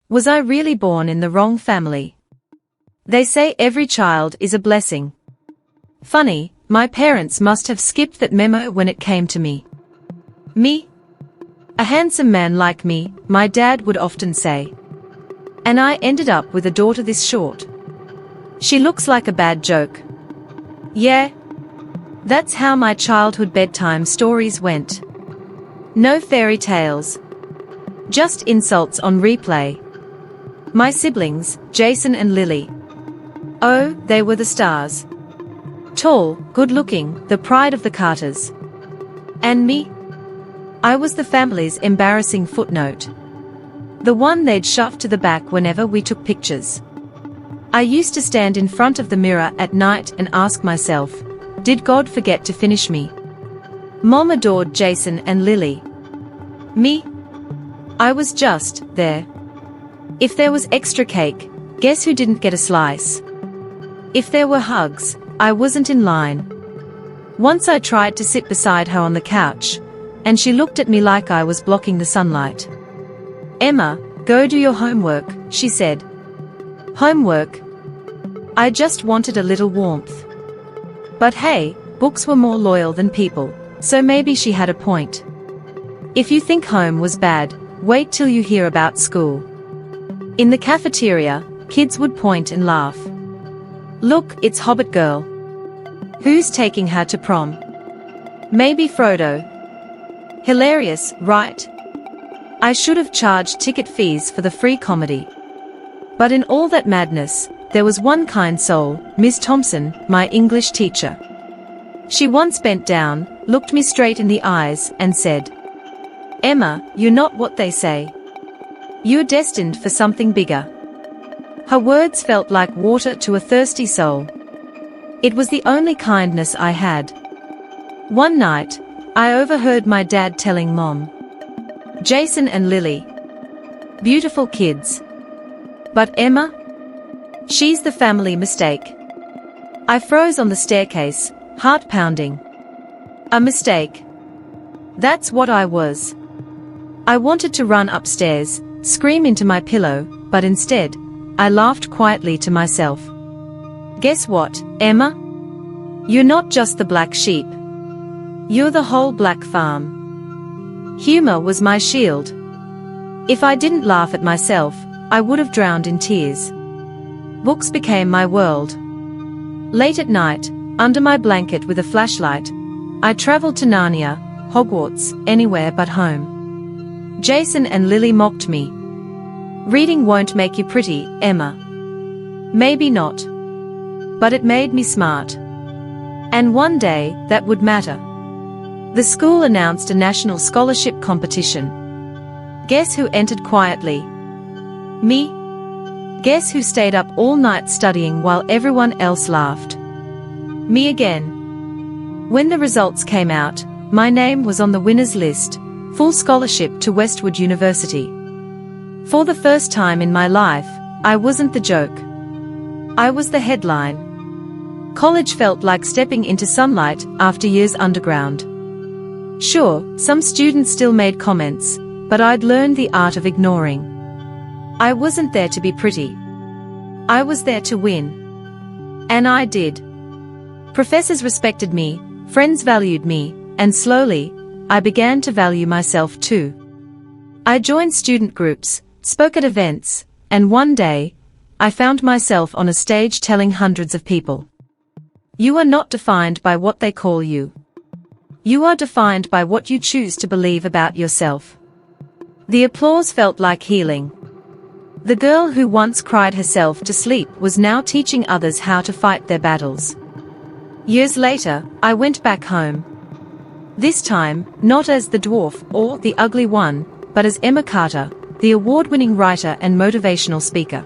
Was I really born in the wrong family? They say every child is a blessing. Funny, my parents must have skipped that memo when it came to me. Me? A handsome man like me, my dad would often say. And I ended up with a daughter this short. She looks like a bad joke. Yeah. That's how my childhood bedtime stories went. No fairy tales. Just insults on replay. My siblings, Jason and Lily. Oh, they were the stars. Tall, good-looking, the pride of the Carters. And me? I was the family's embarrassing footnote. The one they'd shove to the back whenever we took pictures. I used to stand in front of the mirror at night and ask myself, did God forget to finish me? Mom adored Jason and Lily. Me? I was just there. If there was extra cake, guess who didn't get a slice? If there were hugs, I wasn't in line. Once I tried to sit beside her on the couch, and she looked at me like I was blocking the sunlight. Emma, go do your homework, she said. Homework? I just wanted a little warmth. But hey, books were more loyal than people, so maybe she had a point. If you think home was bad, wait till you hear about school. In the cafeteria, kids would point and laugh. Look, it's Hobbit girl. Who's taking her to prom? Maybe Frodo. Hilarious, right? I should have charged ticket fees for the free comedy. But in all that madness, there was one kind soul, Miss Thompson, my English teacher. She once bent down, looked me straight in the eyes, and said, Emma, you're not what they say. You're destined for something bigger. Her words felt like water to a thirsty soul. It was the only kindness I had. One night, I overheard my dad telling Mom, Jason and Lily. Beautiful kids. But Emma? She's the family mistake. I froze on the staircase, heart pounding. A mistake. That's what I was. I wanted to run upstairs, scream into my pillow, but instead, I laughed quietly to myself. Guess what, Emma? You're not just the black sheep. You're the whole black farm. Humor was my shield. If I didn't laugh at myself, I would have drowned in tears. Books became my world. Late at night, under my blanket with a flashlight, I traveled to Narnia, Hogwarts, anywhere but home. Jason and Lily mocked me. Reading won't make you pretty, Emma. Maybe not. But it made me smart. And one day, that would matter. The school announced a national scholarship competition. Guess who entered quietly? Me? Guess who stayed up all night studying while everyone else laughed? Me again. When the results came out, my name was on the winners list, full scholarship to Westwood University. For the first time in my life, I wasn't the joke. I was the headline. College felt like stepping into sunlight after years underground. Sure, some students still made comments, but I'd learned the art of ignoring. I wasn't there to be pretty. I was there to win. And I did. Professors respected me, friends valued me, and slowly, I began to value myself too. I joined student groups, spoke at events, and one day, I found myself on a stage telling hundreds of people. You are not defined by what they call you. You are defined by what you choose to believe about yourself. The applause felt like healing. The girl who once cried herself to sleep was now teaching others how to fight their battles. Years later, I went back home. This time, not as the dwarf or the ugly one, but as Emma Carter, the award-winning writer and motivational speaker.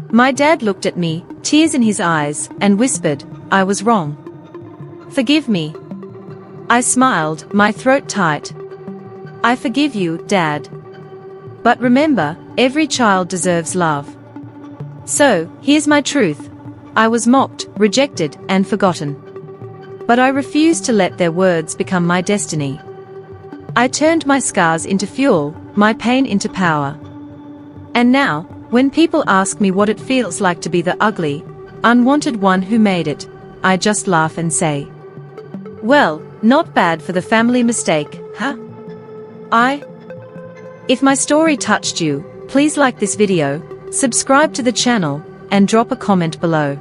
My dad looked at me, tears in his eyes, and whispered, I was wrong. Forgive me. I smiled, my throat tight. I forgive you, Dad. But remember, every child deserves love. So, here's my truth. I was mocked, rejected, and forgotten. But I refused to let their words become my destiny. I turned my scars into fuel, my pain into power. And now, when people ask me what it feels like to be the ugly, unwanted one who made it, I just laugh and say, well, not bad for the family mistake, huh? If my story touched you, please like this video, subscribe to the channel, and drop a comment below.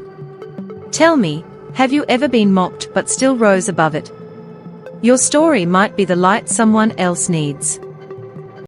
Tell me, have you ever been mocked but still rose above it? Your story might be the light someone else needs.